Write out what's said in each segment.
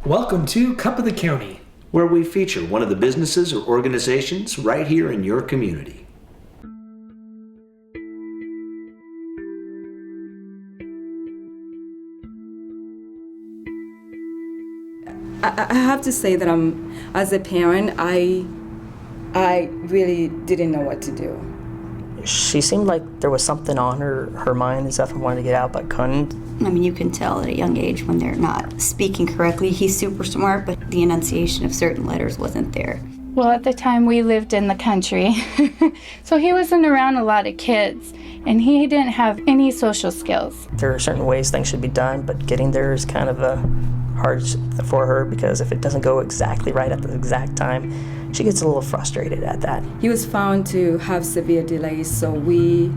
Welcome to Cup of the County, where we feature one of the businesses or organizations right here in your community. I have to say that as a parent, I really didn't know what to do. She seemed like there was something on her mind and stuff and wanted to get out but couldn't. I mean, you can tell at a young age when they're not speaking correctly. He's super smart, but the enunciation of certain letters wasn't there. Well, at the time we lived in the country, so he wasn't around a lot of kids, and he didn't have any social skills. There are certain ways things should be done, but getting there is kind of hard for her because if it doesn't go exactly right at the exact time, she gets a little frustrated at that. He was found to have severe delays, so we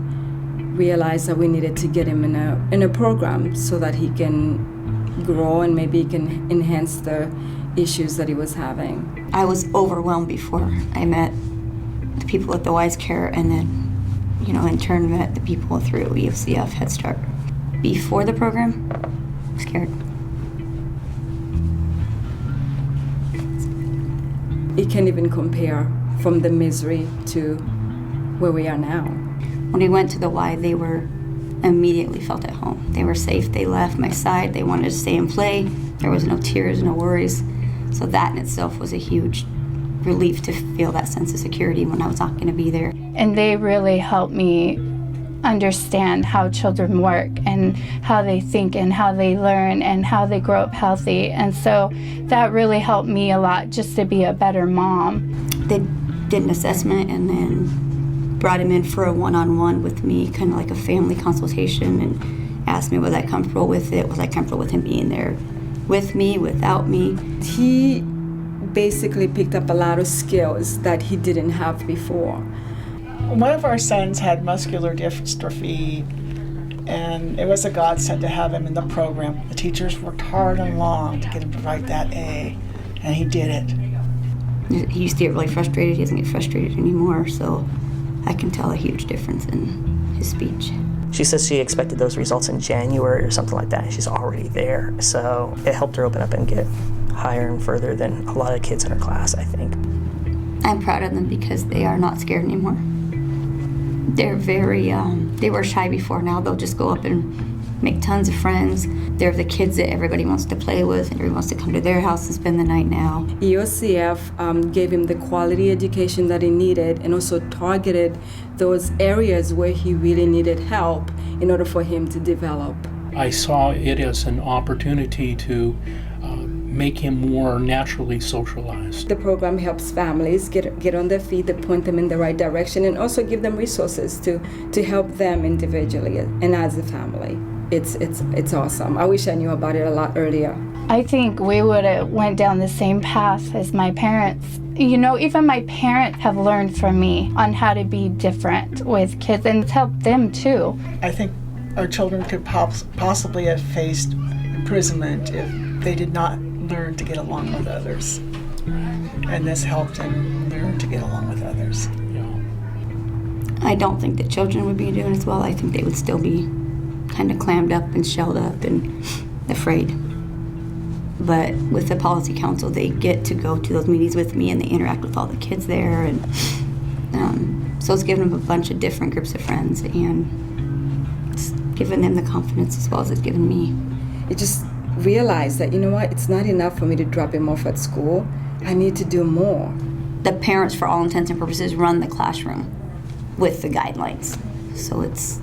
realized that we needed to get him in a program so that he can grow and maybe he can enhance the issues that he was having. I was overwhelmed before I met the people at the Wise Care, and then, in turn met the people through EOCF Head Start. Before the program, I'm scared. It can't even compare from the misery to where we are now. When we went to the Y, they were immediately felt at home. They were safe. They left my side. They wanted to stay and play. There was no tears, no worries. So that in itself was a huge relief to feel that sense of security when I was not going to be there. And they really helped me understand how children work and how they think and how they learn and how they grow up healthy. And so that really helped me a lot just to be a better mom. They did an assessment and then brought him in for a one-on-one with me, kind of like a family consultation, and asked me was I comfortable with it, was I comfortable with him being there with me, without me. He basically picked up a lot of skills that he didn't have before. One of our sons had muscular dystrophy, and it was a godsend to have him in the program. The teachers worked hard and long to get him to write that A, and he did it. He used to get really frustrated. He doesn't get frustrated anymore, so I can tell a huge difference in his speech. She says she expected those results in January or something like that, and she's already there. So it helped her open up and get higher and further than a lot of kids in her class, I think. I'm proud of them because they are not scared anymore. They're very, they were shy before. Now they'll just go up and make tons of friends. They're the kids that everybody wants to play with, and everybody wants to come to their house and spend the night now. EOCF gave him the quality education that he needed and also targeted those areas where he really needed help in order for him to develop. I saw it as an opportunity to make him more naturally socialized. The program helps families get on their feet, to point them in the right direction, and also give them resources to help them individually and as a family. It's awesome. I wish I knew about it a lot earlier. I think we would have went down the same path as my parents. Even my parents have learned from me on how to be different with kids, and it's helped them too. I think our children could possibly have faced imprisonment if they did not learn to get along with others. And this helped them learn to get along with others. Yeah. I don't think that children would be doing as well. I think they would still be kind of clammed up and shelled up and afraid. But with the policy council, they get to go to those meetings with me and they interact with all the kids there. And so it's given them a bunch of different groups of friends and it's given them the confidence as well as it's given me. It just realized that, it's not enough for me to drop him off at school. I need to do more. The parents, for all intents and purposes, run the classroom with the guidelines. So it's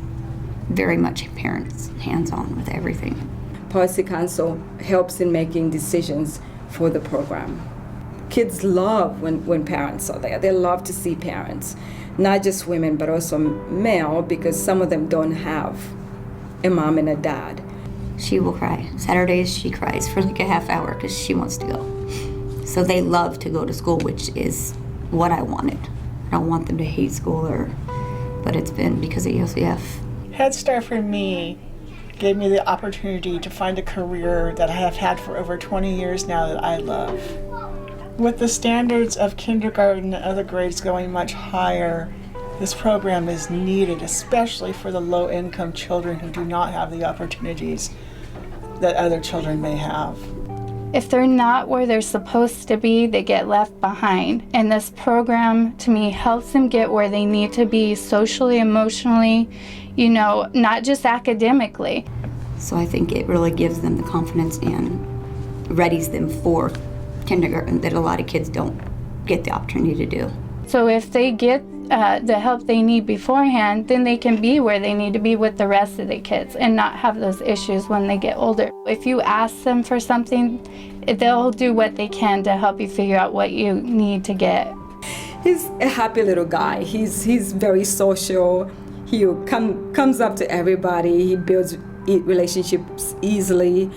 very much parents hands-on with everything. Policy Council helps in making decisions for the program. Kids love when parents are there. They love to see parents, not just women, but also male, because some of them don't have a mom and a dad. She will cry. Saturdays, she cries for like a half hour because she wants to go. So they love to go to school, which is what I wanted. I don't want them to hate school, but it's been because of EOCF. Head Start for me gave me the opportunity to find a career that I have had for over 20 years now that I love. With the standards of kindergarten and other grades going much higher, this program is needed, especially for the low-income children who do not have the opportunities that other children may have. If they're not where they're supposed to be, they get left behind. And this program, to me, helps them get where they need to be socially, emotionally, not just academically. So I think it really gives them the confidence and readies them for kindergarten that a lot of kids don't get the opportunity to do. So if they get the help they need beforehand, then they can be where they need to be with the rest of the kids and not have those issues when they get older. If you ask them for something, they'll do what they can to help you figure out what you need to get. He's a happy little guy. He's very social. He comes up to everybody. He builds relationships easily.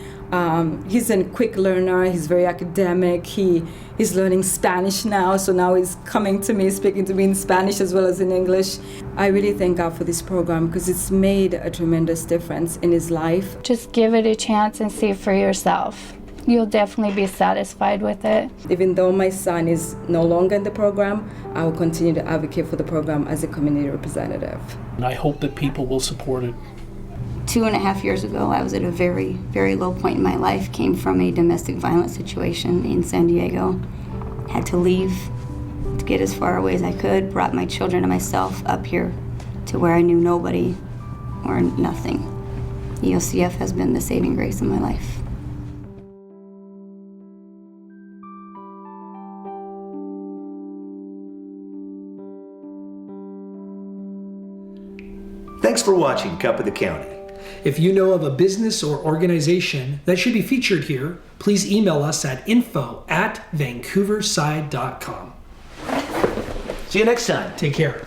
He's a quick learner. He's very academic. He's learning Spanish now, so now he's coming to me, speaking to me in Spanish as well as in English. I really thank God for this program because it's made a tremendous difference in his life. Just give it a chance and see for yourself. You'll definitely be satisfied with it. Even though my son is no longer in the program, I will continue to advocate for the program as a community representative. And I hope that people will support it. 2.5 years ago, I was at a very, very low point in my life. Came from a domestic violence situation in San Diego. Had to leave to get as far away as I could. Brought my children and myself up here to where I knew nobody or nothing. EOCF has been the saving grace of my life. Thanks for watching Cup of the County. If you know of a business or organization that should be featured here, please email us at info@vancouverside.com. See you next time. Take care.